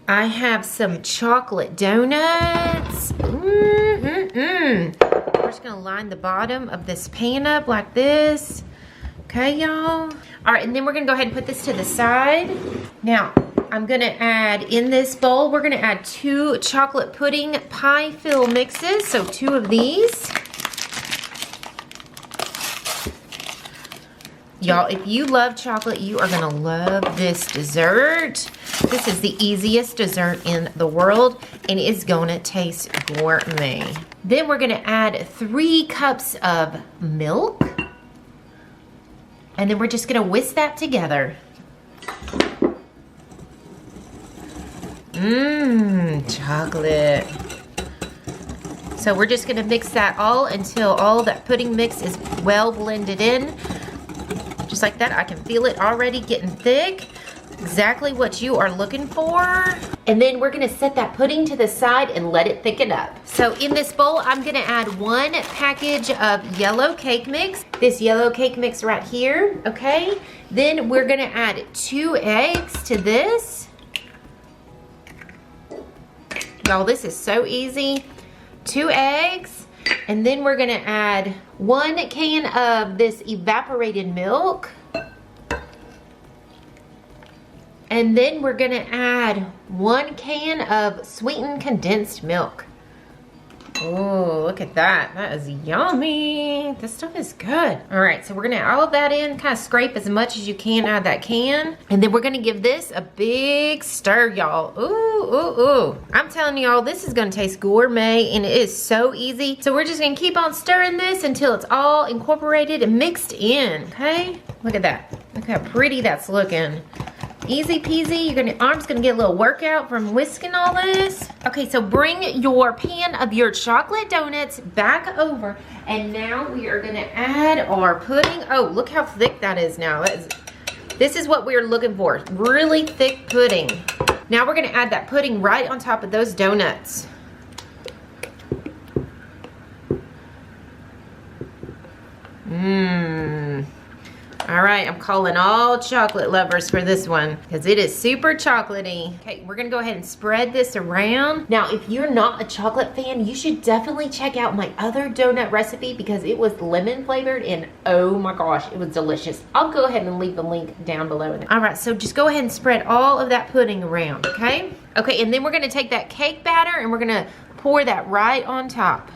I have some chocolate donuts. We're just gonna line the bottom of this pan up like this. Okay, y'all. All right, and then we're gonna go ahead and put this to the side. Now, I'm gonna add in this bowl, we're gonna add 2 chocolate pudding pie fill mixes. So 2 of these. Y'all, if you love chocolate, you are gonna love this dessert. This is the easiest dessert in the world, and it's gonna taste gourmet. Then we're gonna add 3 cups of milk. And then we're just gonna whisk that together. Chocolate. So we're just gonna mix that all until all that pudding mix is well blended in. Just like that. I can feel it already getting thick. Exactly what you are looking for. And then we're gonna set that pudding to the side and let it thicken up. So in this bowl, I'm gonna add 1 package of yellow cake mix. This yellow cake mix right here, okay? Then we're gonna add 2 eggs to this. Y'all, this is so easy. 2 eggs. And then we're gonna add 1 can of this evaporated milk. And then we're gonna add 1 can of sweetened condensed milk. Oh, look at that. That is yummy. This stuff is good. All right, so we're gonna add all of that in, kind of scrape as much as you can out of that can. And then we're gonna give this a big stir, y'all. Ooh, ooh, ooh. I'm telling y'all, this is gonna taste gourmet and it is so easy. So we're just gonna keep on stirring this until it's all incorporated and mixed in, okay? Look at that. Look how pretty that's looking. Easy peasy. Arm's gonna get a little workout from whisking all this. Okay, so bring your pan of your chocolate donuts back over, and now we are gonna add our pudding. Oh, look how thick that is now. This is what we're looking for. Really thick pudding. Now we're gonna add that pudding right on top of those donuts. All right, I'm calling all chocolate lovers for this one because it is super chocolatey. Okay, we're gonna go ahead and spread this around. Now, if you're not a chocolate fan, you should definitely check out my other donut recipe because it was lemon flavored and oh my gosh, it was delicious. I'll go ahead and leave the link down below. All right, so just go ahead and spread all of that pudding around, okay? Okay, and then we're gonna take that cake batter and we're gonna pour that right on top.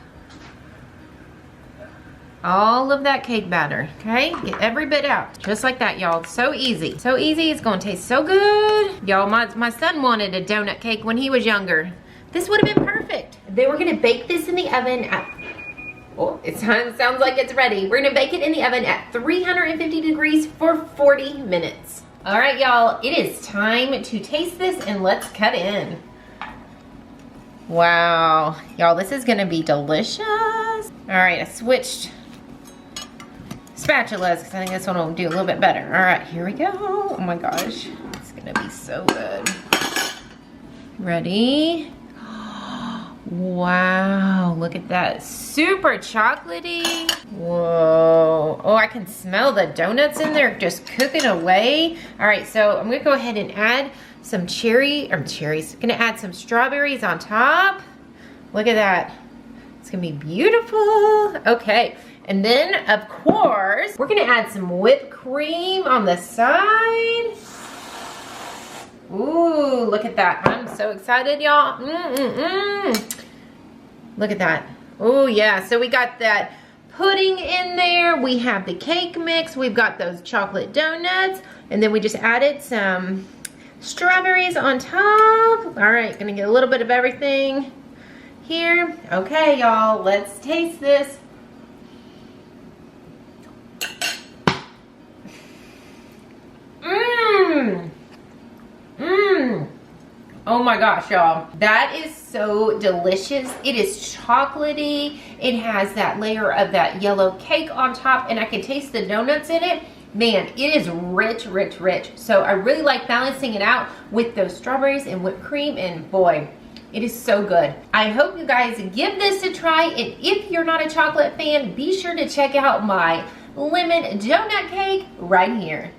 All of that cake batter, okay? Get every bit out, just like that, y'all. So easy, so easy. It's gonna taste so good. Y'all, my son wanted a donut cake when he was younger. This would have been perfect. Then we're gonna bake this in the oven at, oh, it sounds like it's ready. We're gonna bake it in the oven at 350 degrees for 40 minutes. All right, y'all, it is time to taste this and let's cut in. Wow, y'all, this is gonna be delicious. All right, I switched spatulas because I think this one will do a little bit better. All right, here we go. Oh my gosh, it's gonna be so good. Ready? Wow, look at that. Super chocolatey. Whoa. Oh, I can smell the donuts in there just cooking away. All right, so I'm gonna go ahead and add some gonna add some strawberries on top. Look at that. It's gonna be beautiful. Okay, and then of course, we're gonna add some whipped cream on the side. Ooh, look at that. I'm so excited, y'all. Look at that. Oh yeah, so we got that pudding in there. We have the cake mix. We've got those chocolate donuts. And then we just added some strawberries on top. All right, gonna get a little bit of everything here. Okay, y'all, let's taste this. Oh my gosh, y'all. That is so delicious. It is chocolatey. It has that layer of that yellow cake on top, and I can taste the donuts in it. Man, it is rich, rich, rich. So I really like balancing it out with those strawberries and whipped cream, and boy, it is so good. I hope you guys give this a try, and if you're not a chocolate fan, be sure to check out my lemon donut cake right here.